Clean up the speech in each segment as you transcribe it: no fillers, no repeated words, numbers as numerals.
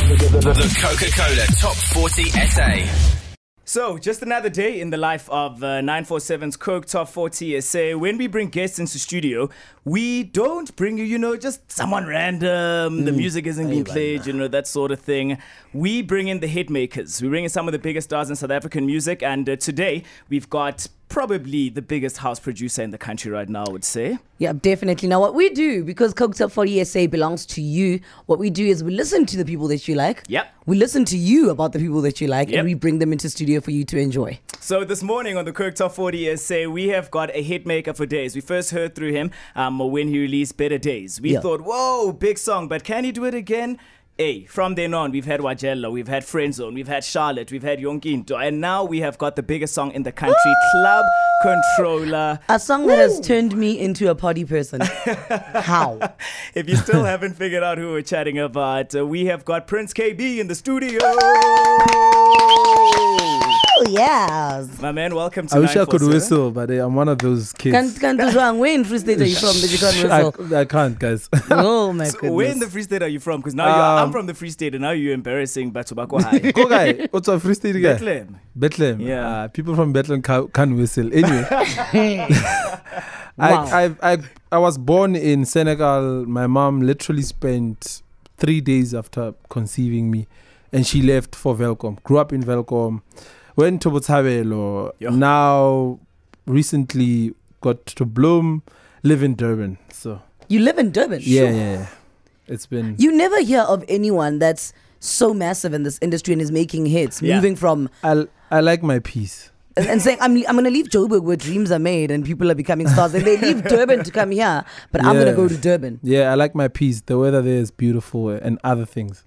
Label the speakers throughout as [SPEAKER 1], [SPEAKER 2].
[SPEAKER 1] The Coca Cola Top 40 SA.
[SPEAKER 2] So, just another day in the life of 947's Coke Top 40 SA. When we bring guests into studio, we don't bring you, just someone random. The music isn't being played, that sort of thing. We bring in the hit makers. We bring in some of the biggest stars in South African music. And today, we've got probably the biggest house producer in the country right now, I would say.
[SPEAKER 3] Yeah, definitely. Now, what we do, because Coke Top 40 SA belongs to you, what we do is we listen to the people that you like.
[SPEAKER 2] Yep.
[SPEAKER 3] We listen to you about the people that you like,
[SPEAKER 2] Yep.
[SPEAKER 3] and we bring them into studio for you to enjoy.
[SPEAKER 2] So this morning on the Coke Top 40 SA, we have got a hit maker for days. We first heard through him when he released Better Days. We thought, whoa, big song, but can he do it again? From then on, we've had Wajella, we've had Friendzone, we've had Charlotte, we've had Yonkinto, and now we have got the biggest song in the country, Club Controller.
[SPEAKER 3] A song that has turned me into a party person. How?
[SPEAKER 2] If you still haven't figured out who we're chatting about, we have got Prince Kaybee in the studio.
[SPEAKER 3] Oh, yes.
[SPEAKER 2] My man, welcome to
[SPEAKER 4] I wish I could
[SPEAKER 2] 947.
[SPEAKER 4] whistle, but I'm one of those kids.
[SPEAKER 3] Where in Free State are you from that you can't whistle?
[SPEAKER 4] I can't, guys.
[SPEAKER 3] Oh, my
[SPEAKER 2] So
[SPEAKER 3] goodness.
[SPEAKER 2] where in the Free State are you from? Because now I'm from the Free State, and now you're embarrassing Batubako High.
[SPEAKER 4] Go guy, what's a Free State guy?
[SPEAKER 2] Bethlehem.
[SPEAKER 4] Bethlehem.
[SPEAKER 2] Yeah.
[SPEAKER 4] People from Bethlehem can't whistle. Anyway,
[SPEAKER 3] Wow.
[SPEAKER 4] I was born in Senegal. My mom literally spent 3 days after conceiving me, and she left for Velcom. Grew up in Velcom. Went to Botshabelo.
[SPEAKER 2] Yeah.
[SPEAKER 4] Now, recently got to Bloem. Live in Durban. So
[SPEAKER 3] You live in Durban?
[SPEAKER 4] yeah. It's been.
[SPEAKER 3] You never hear of anyone that's so massive in this industry and is making hits,
[SPEAKER 2] Yeah.
[SPEAKER 3] moving from
[SPEAKER 4] I like my peace.
[SPEAKER 3] and saying I'm going to leave Joburg where dreams are made and people are becoming stars. And they leave Durban to come here, but I'm going to
[SPEAKER 4] Yeah.
[SPEAKER 3] go to Durban.
[SPEAKER 4] Yeah, I like my peace. The weather there is beautiful and other things.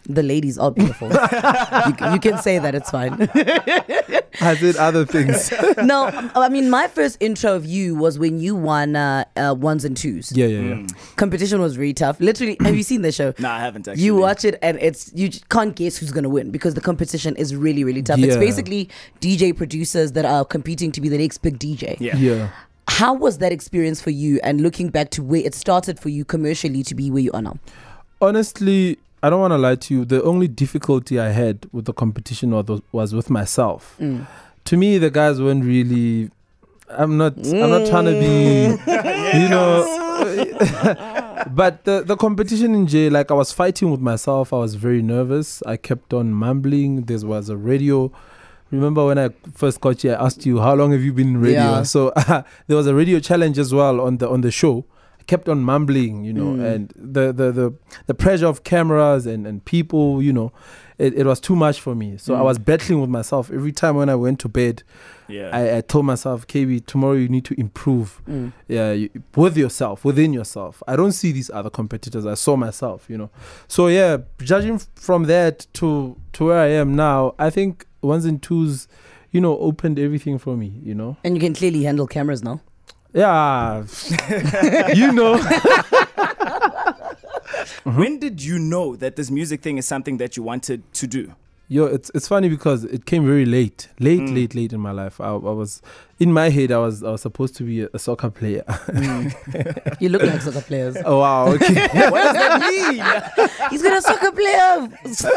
[SPEAKER 3] The ladies are beautiful. you can say that, it's fine.
[SPEAKER 4] I did other things.
[SPEAKER 3] No, I mean, my first intro of you was when you won ones and twos.
[SPEAKER 4] Yeah.
[SPEAKER 3] Competition was very tough. Literally, have you seen the show?
[SPEAKER 2] No, I haven't actually.
[SPEAKER 3] You watch it and you can't guess who's going to win because the competition is really, really tough. It's
[SPEAKER 4] Yeah.
[SPEAKER 3] basically DJ producers that are competing to be the next big DJ.
[SPEAKER 2] Yeah.
[SPEAKER 3] How was that experience for you, and looking back to where it started for you commercially to be where you are now?
[SPEAKER 4] Honestly, I don't want to lie to you. The only difficulty I had with the competition was with myself. To me, the guys weren't really. I'm not trying to be, But the competition in J, like I was fighting with myself. I was very nervous. I kept on mumbling. There was a radio. Remember when I first got you, I asked you, how long have you been in radio?
[SPEAKER 3] Yeah.
[SPEAKER 4] So there was a radio challenge as well on the show. I kept on mumbling, and the pressure of cameras and people, it was too much for me. So I was battling with myself. Every time when I went to bed, I told myself, KB, tomorrow you need to improve within yourself. I don't see these other competitors. I saw myself, So yeah, judging from that to where I am now, I think ones and twos, opened everything for me,
[SPEAKER 3] And you can clearly handle cameras now.
[SPEAKER 4] Yeah,
[SPEAKER 2] When did you know that this music thing is something that you wanted to do?
[SPEAKER 4] Yo, it's funny because it came very late in my life. I was in my head. I was supposed to be a soccer player.
[SPEAKER 3] You look like soccer players.
[SPEAKER 4] Oh wow, okay.
[SPEAKER 2] What does that mean?
[SPEAKER 3] He's got a soccer player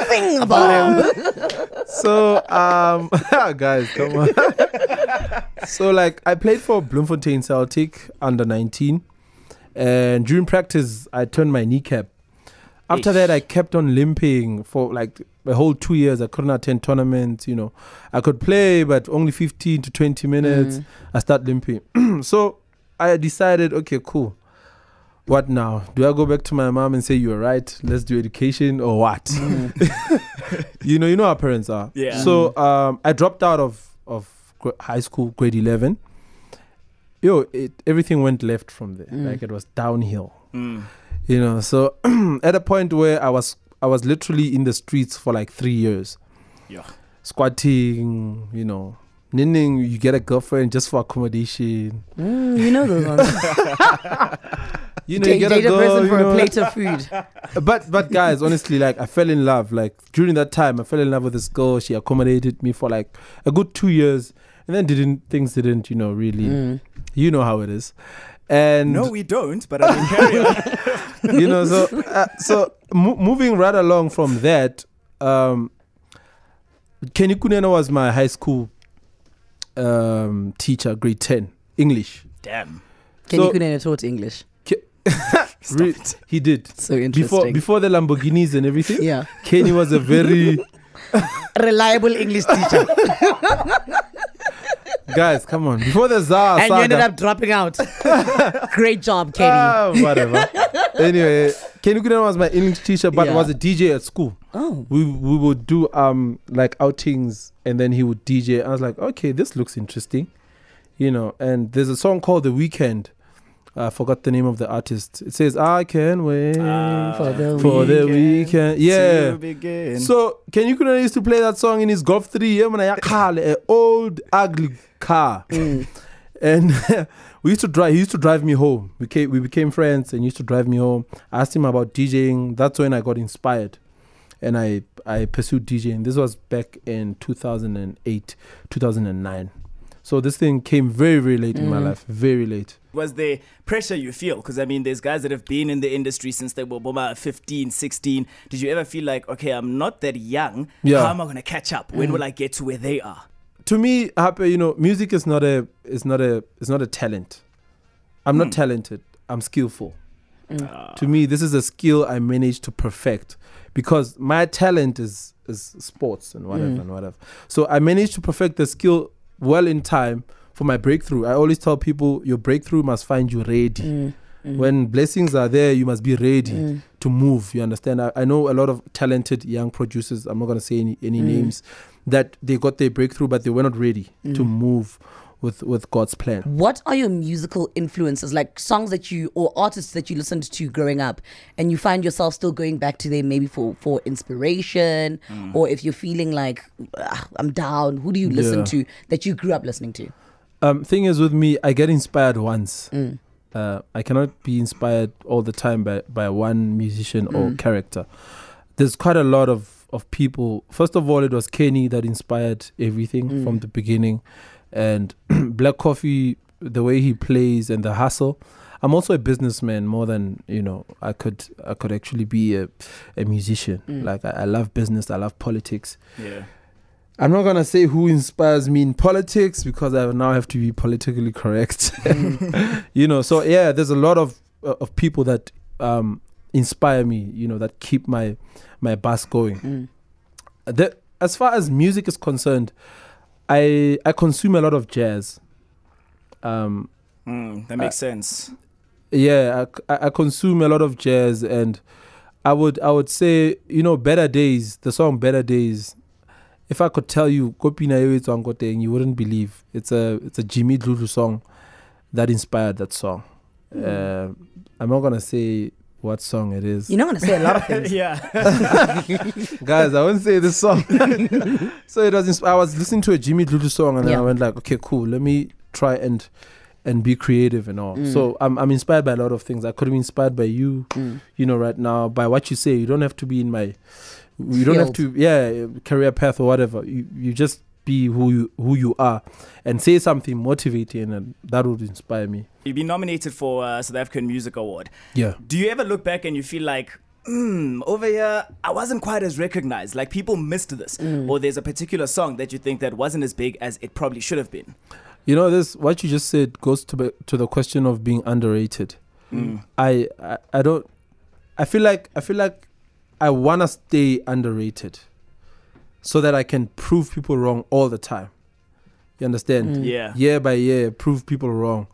[SPEAKER 3] thing about him.
[SPEAKER 4] So guys, come on. So like I played for Bloemfontein Celtic under 19, and during practice I turned my kneecap. After that, I kept on limping for like a whole 2 years. I couldn't attend tournaments, I could play, but only 15 to 20 minutes. I started limping. So I decided, okay, cool. What now? Do I go back to my mom and say, you're right, let's do education, or what? You know how parents are.
[SPEAKER 2] Yeah.
[SPEAKER 4] So I dropped out of high school, grade 11. Everything went left from there. Like it was downhill. So at a point where I was literally in the streets for like 3 years.
[SPEAKER 2] Yeah.
[SPEAKER 4] Squatting, ninning, you get a girlfriend just for accommodation.
[SPEAKER 3] You know those ones.
[SPEAKER 4] You get a
[SPEAKER 3] date a
[SPEAKER 4] girl,
[SPEAKER 3] person for a plate of food.
[SPEAKER 4] But guys, honestly, like I fell in love. Like during that time, I fell in love with this girl. She accommodated me for like a good 2 years, and then things didn't, really. You know how it is. And
[SPEAKER 2] No, we don't, but I mean, carry on.
[SPEAKER 4] you know, so moving right along from that, Kenny Kunena was my high school teacher, grade 10, English.
[SPEAKER 2] Damn.
[SPEAKER 3] Kenny Kunena taught English.
[SPEAKER 4] He did.
[SPEAKER 3] So interesting.
[SPEAKER 4] Before the Lamborghinis and everything.
[SPEAKER 3] Yeah.
[SPEAKER 4] Kenny was a very
[SPEAKER 3] reliable English teacher.
[SPEAKER 4] guys, come on. Before the Zara
[SPEAKER 3] And
[SPEAKER 4] saga,
[SPEAKER 3] you ended up dropping out. Great job, Kenny.
[SPEAKER 4] whatever. Anyway, Kenny Kunena was my English teacher, but
[SPEAKER 3] Yeah.
[SPEAKER 4] was a DJ at school.
[SPEAKER 3] Oh.
[SPEAKER 4] We would do like outings, and then he would DJ. I was like, okay, this looks interesting, you know. And there's a song called "The Weekend." I forgot the name of the artist. It says, "I can wait
[SPEAKER 3] For
[SPEAKER 4] the weekend." Yeah.
[SPEAKER 2] To begin.
[SPEAKER 4] So Kenny Kunena used to play that song in his Golf 3. An old ugly car, and we used to drive. He used to drive me home. We became friends, and he used to drive me home. I asked him about DJing. That's when I got inspired, and I pursued DJing. This was back in 2008, 2009. So this thing came very, very late in my life. Very late.
[SPEAKER 2] Was there pressure you feel? Because I mean, there's guys that have been in the industry since they were about 15, 16. Did you ever feel like, okay, I'm not that young.
[SPEAKER 4] Yeah.
[SPEAKER 2] How am I going to catch up? When will I get to where they are?
[SPEAKER 4] To me, Happy, you know, music is not a talent. I'm not talented. I'm skillful. To me, this is a skill I managed to perfect, because my talent is sports and whatever. So I managed to perfect the skill well in time for my breakthrough. I always tell people your breakthrough must find you ready. When blessings are there, you must be ready to move. You understand? I know a lot of talented young producers, I'm not going to say any names, that they got their breakthrough, but they were not ready to move with God's plan.
[SPEAKER 3] What are your musical influences, like songs that you, or artists that you listened to growing up, and you find yourself still going back to them maybe for inspiration, or if you're feeling like I'm down, who do you listen to that you grew up listening to?
[SPEAKER 4] Thing is, with me, I get inspired once. I cannot be inspired all the time by one musician or character. There's quite a lot of people. First of all, it was Kenny that inspired everything from the beginning. And Black Coffee, the way he plays and the hustle. I'm also a businessman more than, you know, I could actually be a musician. Like I love business, I love politics.
[SPEAKER 2] Yeah.
[SPEAKER 4] I'm not gonna say who inspires me in politics, because I now have to be politically correct. You know, so yeah, there's a lot of people that inspire me, you know, that keep my bus going. As far as music is concerned, I consume a lot of jazz.
[SPEAKER 2] That makes sense.
[SPEAKER 4] Yeah, I consume a lot of jazz, and I would say, you know, Better Days, the song Better Days. If I could tell you, you wouldn't believe. It's a Jimmy Dlulu song that inspired that song. I'm not gonna say what song it is.
[SPEAKER 3] You're not going to say a lot of things.
[SPEAKER 2] Yeah.
[SPEAKER 4] Guys, I won't say this song. So it was I was listening to a Jimmy Dlulu song, and then I went like, okay, cool, let me try and be creative and all. So I'm inspired by a lot of things. I could be inspired by you, you know, right now, by what you say. You don't have to be in my, you don't have to, career path or whatever. You just be who you are and say something motivating, and that would inspire me.
[SPEAKER 2] You've been nominated for South African Music Award.
[SPEAKER 4] Yeah.
[SPEAKER 2] Do you ever look back and you feel like, over here, I wasn't quite as recognized, like people missed this, or there's a particular song that you think that wasn't as big as it probably should have been?
[SPEAKER 4] You know, this, what you just said goes to the question of being underrated. I feel like I want to stay underrated so that I can prove people wrong all the time. You understand?
[SPEAKER 2] Yeah.
[SPEAKER 4] Year by year, prove people wrong.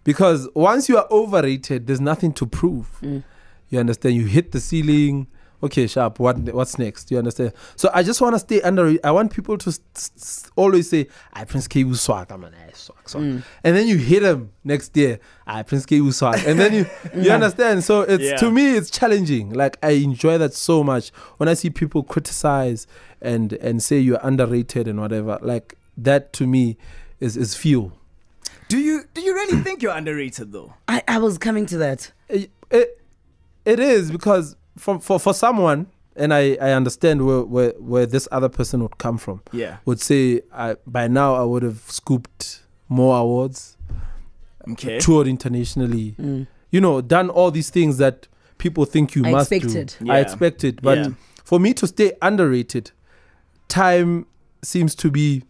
[SPEAKER 4] Because once you are overrated, there's nothing to prove. You understand? You hit the ceiling. Okay, sharp. What's next? You understand? So I just want to stay underrated. I want people to always say, Prince Kaybee swag. I'm an ass swag. And then you hit him next year. Prince Kaybee swag. And then you understand? So it's to me, it's challenging. Like, I enjoy that so much. When I see people criticize and say you're underrated and whatever, like, that to me is fuel.
[SPEAKER 2] Do you really think you're underrated though?
[SPEAKER 3] I was coming to that.
[SPEAKER 4] It is, because for someone, and I understand where this other person would come from.
[SPEAKER 2] Yeah.
[SPEAKER 4] Would say, by now I would have scooped more awards.
[SPEAKER 2] Okay.
[SPEAKER 4] toured internationally, you know, done all these things that people think you must
[SPEAKER 3] expected.
[SPEAKER 4] do.
[SPEAKER 2] Yeah.
[SPEAKER 4] I expected. But
[SPEAKER 2] Yeah.
[SPEAKER 4] for me to stay underrated, time seems to be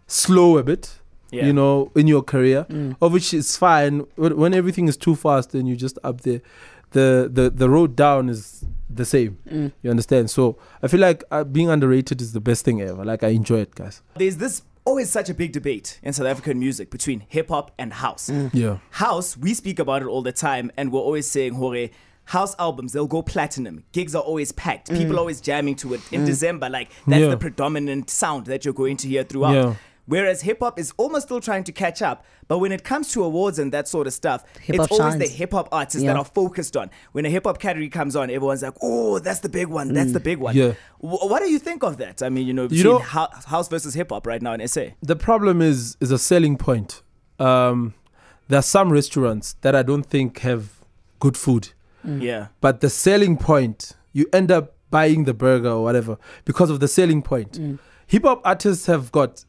[SPEAKER 4] slow a bit,
[SPEAKER 2] Yeah.
[SPEAKER 4] you know, in your career, of which is fine. When everything is too fast, then you just up there. The road down is the same. You understand? So I feel like being underrated is the best thing ever. Like, I enjoy it, guys.
[SPEAKER 2] There's this always such a big debate in South African music between hip hop and house.
[SPEAKER 4] Yeah.
[SPEAKER 2] House, we speak about it all the time, and we're always saying, Hore, house albums, they'll go platinum. Gigs are always packed. People are always jamming to it. In December, like, that's
[SPEAKER 4] Yeah.
[SPEAKER 2] the predominant sound that you're going to hear throughout.
[SPEAKER 4] Yeah.
[SPEAKER 2] Whereas hip hop is almost still trying to catch up. But when it comes to awards and that sort of stuff,
[SPEAKER 3] Hip-hop
[SPEAKER 2] it's always the
[SPEAKER 3] shines.
[SPEAKER 2] hip hop artists
[SPEAKER 3] Yeah.
[SPEAKER 2] that are focused on. When a hip hop category comes on, everyone's like, oh, that's the big one. That's the big one.
[SPEAKER 4] Yeah.
[SPEAKER 2] What do you think of that? I mean, between
[SPEAKER 4] know-
[SPEAKER 2] house versus hip hop right now in SA.
[SPEAKER 4] The problem is a selling point. There are some restaurants that I don't think have good food,
[SPEAKER 2] Yeah.
[SPEAKER 4] but the selling point, you end up buying the burger or whatever because of the selling point. Hip hop artists have got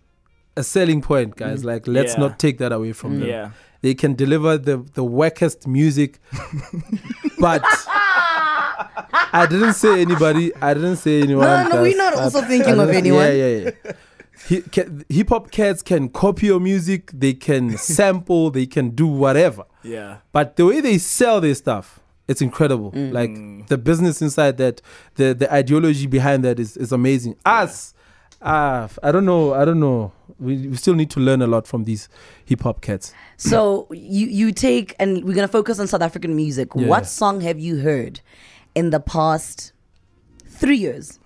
[SPEAKER 4] a selling point, guys. Like, let's
[SPEAKER 2] Yeah.
[SPEAKER 4] not take that away from them.
[SPEAKER 2] Yeah.
[SPEAKER 4] They can deliver the wackest music, but I didn't say anybody. I didn't say anyone.
[SPEAKER 3] No, we're
[SPEAKER 4] guys.
[SPEAKER 3] not also
[SPEAKER 4] I
[SPEAKER 3] thinking of
[SPEAKER 4] didn't-
[SPEAKER 3] anyone.
[SPEAKER 4] Yeah. Hip hop cats can copy your music. They can sample. They can do whatever.
[SPEAKER 2] Yeah.
[SPEAKER 4] But the way they sell their stuff, it's incredible. Like, the business inside that, the ideology behind that is amazing. Us, I don't know. We still need to learn a lot from these hip hop cats.
[SPEAKER 3] So you take, and we're gonna focus on South African music.
[SPEAKER 4] Yeah.
[SPEAKER 3] What song have you heard in the past 3 years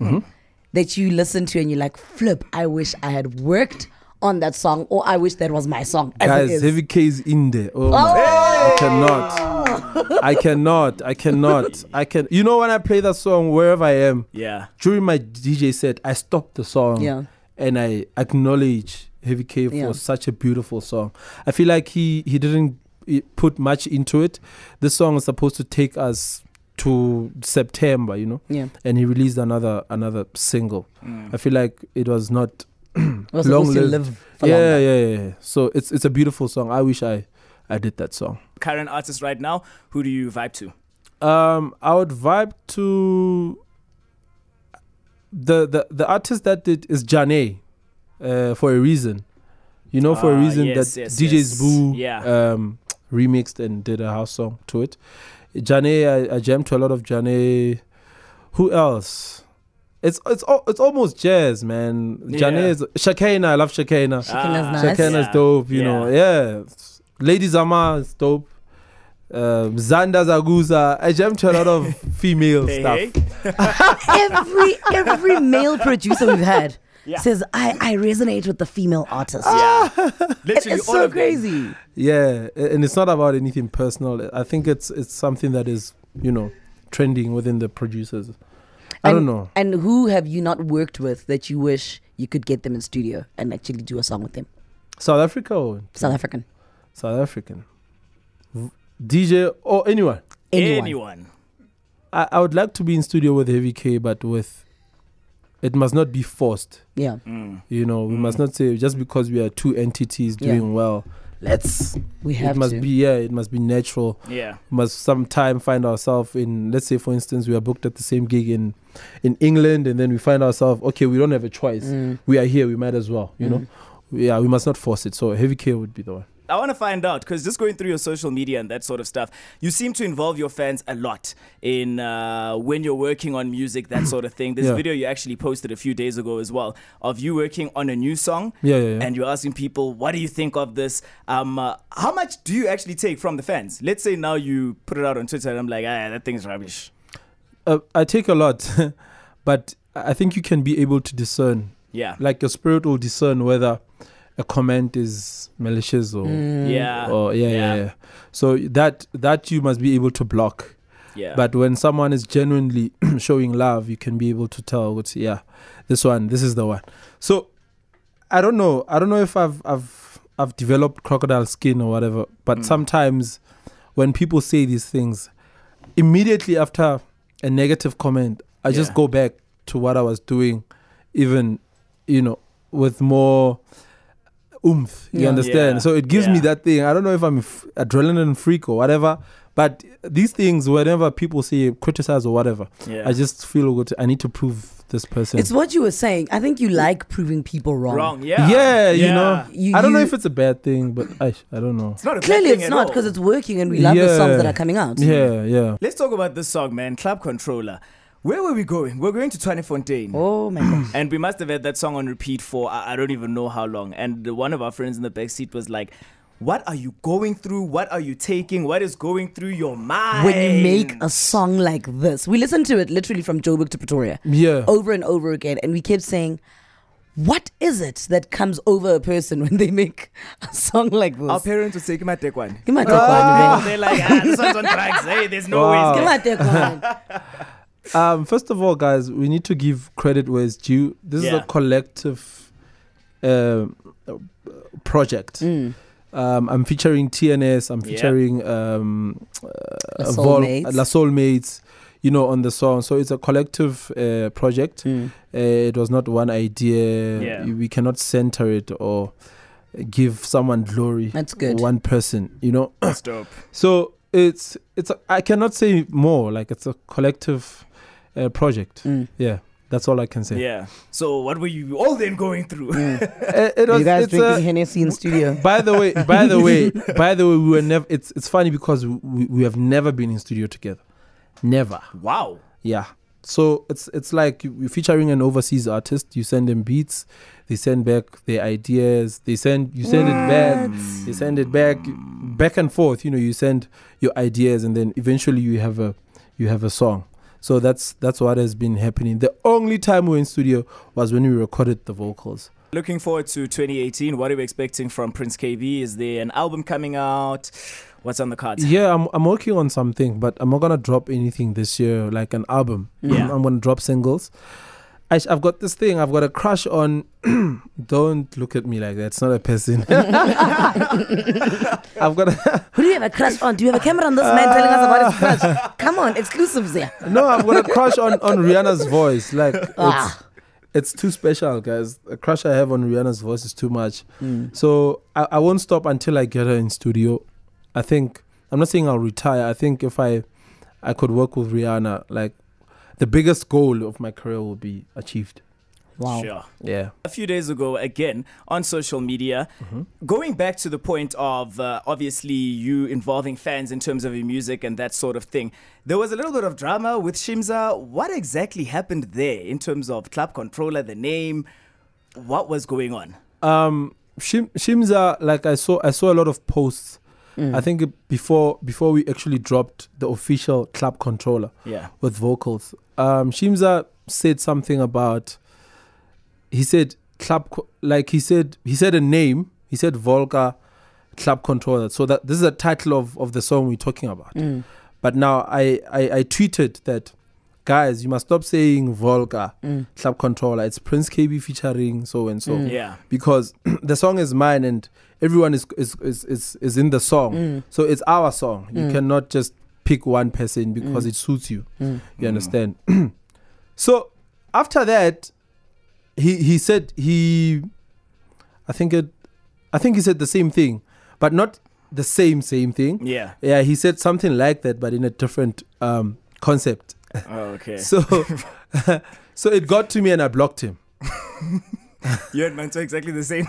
[SPEAKER 3] that you listen to and you're like, flip, I wish I had worked on that song, or I wish that was my song as it
[SPEAKER 4] Guys,
[SPEAKER 3] is.
[SPEAKER 4] Heavy K is in there. Oh, my. I cannot. You know, when I play that song wherever I am,
[SPEAKER 2] Yeah.
[SPEAKER 4] during my DJ set, I stop the song
[SPEAKER 3] Yeah.
[SPEAKER 4] and I acknowledge Heavy K for
[SPEAKER 3] Yeah.
[SPEAKER 4] such a beautiful song. I feel like he didn't put much into it. This song is supposed to take us to September, you know,
[SPEAKER 3] Yeah.
[SPEAKER 4] and he released another single. I feel like it was not
[SPEAKER 3] Was supposed to
[SPEAKER 4] long-lived.
[SPEAKER 3] live for longer.
[SPEAKER 4] Yeah. So it's a beautiful song. I wish I did that song.
[SPEAKER 2] Current artist right now, who do you vibe to?
[SPEAKER 4] I would vibe to the artist that did is Janae, for a reason. You know, for a reason
[SPEAKER 2] yes,
[SPEAKER 4] that
[SPEAKER 2] yes,
[SPEAKER 4] DJ's
[SPEAKER 2] yes.
[SPEAKER 4] Boo
[SPEAKER 2] Yeah.
[SPEAKER 4] remixed and did a house song to it. Janae, I jammed to a lot of Janae. Who else? It's almost jazz, man.
[SPEAKER 2] Yeah.
[SPEAKER 4] Janae is Shakena. I love Shakena.
[SPEAKER 3] Shakina's nice.
[SPEAKER 4] Shakena's
[SPEAKER 2] Yeah.
[SPEAKER 4] dope, you know. Yeah. Lady Zama is dope. Zanda Zaguza. I jammed to a lot of female
[SPEAKER 2] Hey,
[SPEAKER 4] stuff.
[SPEAKER 2] hey.
[SPEAKER 3] Every male producer we've had
[SPEAKER 2] Yeah.
[SPEAKER 3] says I resonate with the female artist.
[SPEAKER 2] Yeah. Literally
[SPEAKER 3] It's
[SPEAKER 2] all
[SPEAKER 3] so
[SPEAKER 2] of them.
[SPEAKER 3] crazy.
[SPEAKER 4] Yeah, and it's not about anything personal. I think it's something that is, you know, trending within the producers. I don't know.
[SPEAKER 3] And who have you not worked with that you wish you could get them in studio and actually do a song with them?
[SPEAKER 4] South Africa or
[SPEAKER 3] South African.
[SPEAKER 4] South African? DJ or anyone.
[SPEAKER 2] Anyone.
[SPEAKER 4] I would like to be in studio with Heavy K, but it must not be forced.
[SPEAKER 3] Yeah.
[SPEAKER 4] You know, we must not say just because we are two entities
[SPEAKER 3] Yeah.
[SPEAKER 4] doing well,
[SPEAKER 3] We have
[SPEAKER 4] it must
[SPEAKER 3] to.
[SPEAKER 4] be it must be natural.
[SPEAKER 2] Yeah.
[SPEAKER 4] We must sometime find ourselves in, let's say for instance, we are booked at the same gig in England, and then we find ourselves, okay, we don't have a choice. We are here, we might as well, you know. Yeah, we must not force it. So Heavy K would be the one.
[SPEAKER 2] I want to find out, because just going through your social media and that sort of stuff, you seem to involve your fans a lot in when you're working on music, that sort of thing. There's a
[SPEAKER 4] Yeah.
[SPEAKER 2] video you actually posted a few days ago as well of you working on a new song.
[SPEAKER 4] Yeah.
[SPEAKER 2] And you're asking people, what do you think of this? How much do you actually take from the fans? Let's say now you put it out on Twitter and I'm like, that thing's rubbish.
[SPEAKER 4] I take a lot, but I think you can be able to discern.
[SPEAKER 2] Yeah.
[SPEAKER 4] Like your spirit will discern whether a comment is malicious or
[SPEAKER 2] Yeah.
[SPEAKER 4] or yeah. So that you must be able to block.
[SPEAKER 2] Yeah.
[SPEAKER 4] But when someone is genuinely showing love, you can be able to tell what's this is the one. So I don't know if I've developed crocodile skin or whatever, but sometimes when people say these things, immediately after a negative comment, I just go back to what I was doing, even, you know, with more oomph. You
[SPEAKER 3] Yeah.
[SPEAKER 4] understand?
[SPEAKER 2] Yeah.
[SPEAKER 4] So it gives me
[SPEAKER 2] Yeah.
[SPEAKER 4] that thing. I don't know if I'm adrenaline freak or whatever, but these things, whenever people say criticize or whatever,
[SPEAKER 2] Yeah.
[SPEAKER 4] I just feel good. I need to prove this person.
[SPEAKER 3] It's what you were saying. I think you like proving people wrong.
[SPEAKER 2] Wrong, yeah.
[SPEAKER 4] yeah, you know.
[SPEAKER 3] You-
[SPEAKER 4] I don't know
[SPEAKER 3] you-
[SPEAKER 4] if it's a bad thing, but I don't know.
[SPEAKER 2] It's not a bad
[SPEAKER 3] Clearly,
[SPEAKER 2] thing
[SPEAKER 3] it's
[SPEAKER 2] at
[SPEAKER 3] not
[SPEAKER 2] all.
[SPEAKER 3] because it's working, and we love the songs that are coming out.
[SPEAKER 4] Yeah, yeah.
[SPEAKER 2] Let's talk about this song, man. Club Controller. Where were we going? We're going to Tweefontein.
[SPEAKER 3] Oh my gosh.
[SPEAKER 2] And we must have had that song on repeat for I don't even know how long. And one of our friends in the back seat was like, what are you going through? What are you taking? What is going through your mind?
[SPEAKER 3] When you make a song like this, we listened to it literally from Joburg to Pretoria.
[SPEAKER 4] Yeah.
[SPEAKER 3] Over and over again. And we kept saying, what is it that comes over a person when they make a song like this?
[SPEAKER 2] Our parents would say, "Give me take one."
[SPEAKER 3] Give me a take one, man.
[SPEAKER 2] They're like, this one's on drugs. Hey, there's no
[SPEAKER 4] Wow.
[SPEAKER 2] way.
[SPEAKER 3] Give me a take one.
[SPEAKER 4] First of all, guys, we need to give credit where it's due. This is
[SPEAKER 2] Yeah.
[SPEAKER 4] a collective project. I'm featuring TNS. I'm
[SPEAKER 2] Yeah.
[SPEAKER 4] featuring
[SPEAKER 3] Soulmates.
[SPEAKER 4] La Soulmates, you know, on the song. So it's a collective project. It was not one idea.
[SPEAKER 2] Yeah.
[SPEAKER 4] We cannot center it or give someone glory.
[SPEAKER 3] That's good.
[SPEAKER 4] One person, you know.
[SPEAKER 2] That's dope.
[SPEAKER 4] So I cannot say more. Like, it's a collective project. Yeah, that's all I can say.
[SPEAKER 2] Yeah. So what were you all then going through?
[SPEAKER 4] It was,
[SPEAKER 3] You guys
[SPEAKER 4] it's
[SPEAKER 3] drinking Hennessy in studio.
[SPEAKER 4] by the way, we were never. It's funny because we have never been in studio together, never.
[SPEAKER 2] Wow.
[SPEAKER 4] Yeah. So it's like you're featuring an overseas artist. You send them beats, they send back their ideas. You send it back. They send it back and forth. You know, you send your ideas, and then eventually you have a song. So that's what has been happening. The only time we were in studio was when we recorded the vocals.
[SPEAKER 2] Looking forward to 2018. What are we expecting from Prince Kaybee? Is there an album coming out? What's on the cards?
[SPEAKER 4] Yeah, I'm working on something, but I'm not gonna drop anything this year, like an album.
[SPEAKER 2] Yeah.
[SPEAKER 4] I'm gonna drop singles. I've got this thing. I've got a crush on. Don't look at me like that. It's not a person. I've got a.
[SPEAKER 3] Who do you have a crush on? Do you have a camera on this man telling us about his crush? Come on, exclusives there.
[SPEAKER 4] No, I've got a crush on Rihanna's voice. Like,
[SPEAKER 3] Ah.
[SPEAKER 4] it's too special, guys. A crush I have on Rihanna's voice is too much. So I won't stop until I get her in studio. I think, I'm not saying I'll retire. I think if I could work with Rihanna, like, the biggest goal of my career will be achieved.
[SPEAKER 3] Wow.
[SPEAKER 2] Sure.
[SPEAKER 4] Yeah.
[SPEAKER 2] A few days ago, again, on social media, going back to the point of obviously you involving fans in terms of your music and that sort of thing, there was a little bit of drama with Shimza. What exactly happened there in terms of Club Controller, the name? What was going on?
[SPEAKER 4] Shimza, like, I saw a lot of posts. I think before we actually dropped the official Club Controller with vocals, Shimza said something about. He said he said a name. He said Volca Club Controller. So that this is the title of the song we're talking about. But now I tweeted that, guys, you must stop saying Volca Club Controller. It's Prince Kaybee featuring so and so.
[SPEAKER 2] Yeah.
[SPEAKER 4] Because the song is mine and everyone is in the song. So it's our song. You cannot just pick one person because it suits you. You understand? So after that, he said I think he said the same thing, but not the same thing.
[SPEAKER 2] Yeah.
[SPEAKER 4] Yeah, he said something like that, but in a different concept.
[SPEAKER 2] Oh, okay.
[SPEAKER 4] So so it got to me and I blocked him.
[SPEAKER 2] You and Mantsoe exactly the same.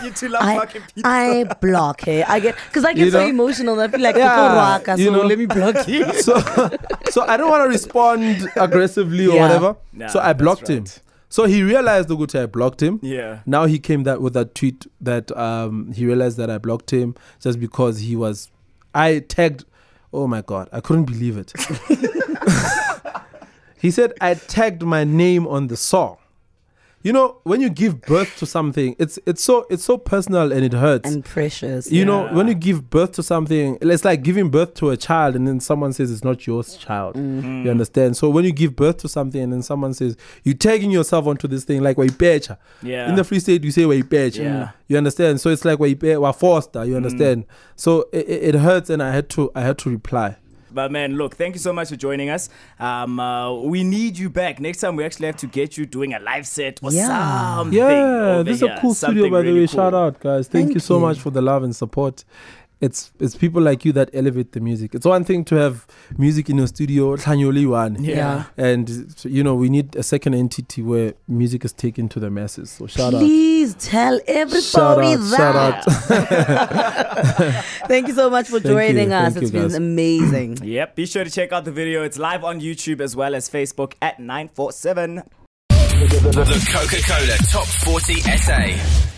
[SPEAKER 2] You two love fucking people.
[SPEAKER 3] I block her. I get
[SPEAKER 4] You
[SPEAKER 3] so
[SPEAKER 4] know?
[SPEAKER 3] emotional. I feel like
[SPEAKER 4] Yeah,
[SPEAKER 3] people rock,
[SPEAKER 4] you
[SPEAKER 3] so
[SPEAKER 4] know?
[SPEAKER 3] let me block you.
[SPEAKER 4] So I don't want to respond aggressively or
[SPEAKER 3] Yeah.
[SPEAKER 4] whatever.
[SPEAKER 2] Nah,
[SPEAKER 4] So I blocked
[SPEAKER 2] that's
[SPEAKER 4] him.
[SPEAKER 2] right.
[SPEAKER 4] So he realized I blocked him.
[SPEAKER 2] Yeah.
[SPEAKER 4] Now he came with that tweet that he realized that I blocked him just because I tagged. Oh my God, I couldn't believe it. He said I tagged my name on the song. You know, when you give birth to something, it's so personal and it hurts.
[SPEAKER 3] And precious.
[SPEAKER 4] You know, when you give birth to something, it's like giving birth to a child and then someone says it's not your child. You understand? So when you give birth to something and then someone says, you're tagging yourself onto this thing like Waipecha.
[SPEAKER 2] Yeah.
[SPEAKER 4] In the Free State, you say Waipecha.
[SPEAKER 2] Yeah.
[SPEAKER 4] You understand? So it's like Waipecha, Forster. You understand? So it hurts and I had to reply.
[SPEAKER 2] But man, look, thank you so much for joining us. We need you back. Next time we actually have to get you doing a live set or something.
[SPEAKER 4] Yeah, this is a cool studio, by the way.
[SPEAKER 2] Really
[SPEAKER 4] Shout out, guys. Thank you so
[SPEAKER 3] you.
[SPEAKER 4] much for the love and support. It's people like you that elevate the music. It's one thing to have music in your studio,
[SPEAKER 2] Yeah.
[SPEAKER 4] and you know we need a second entity where music is taken to the masses. So shout out.
[SPEAKER 3] Please tell everybody
[SPEAKER 4] Shout out.
[SPEAKER 3] Thank you so much for joining us.
[SPEAKER 4] Thank
[SPEAKER 3] It's
[SPEAKER 4] you,
[SPEAKER 3] been
[SPEAKER 4] guys.
[SPEAKER 3] amazing.
[SPEAKER 2] Yep, be sure to check out the video. It's live on YouTube as well as Facebook at 947.
[SPEAKER 1] The Coca Cola Top 40 SA.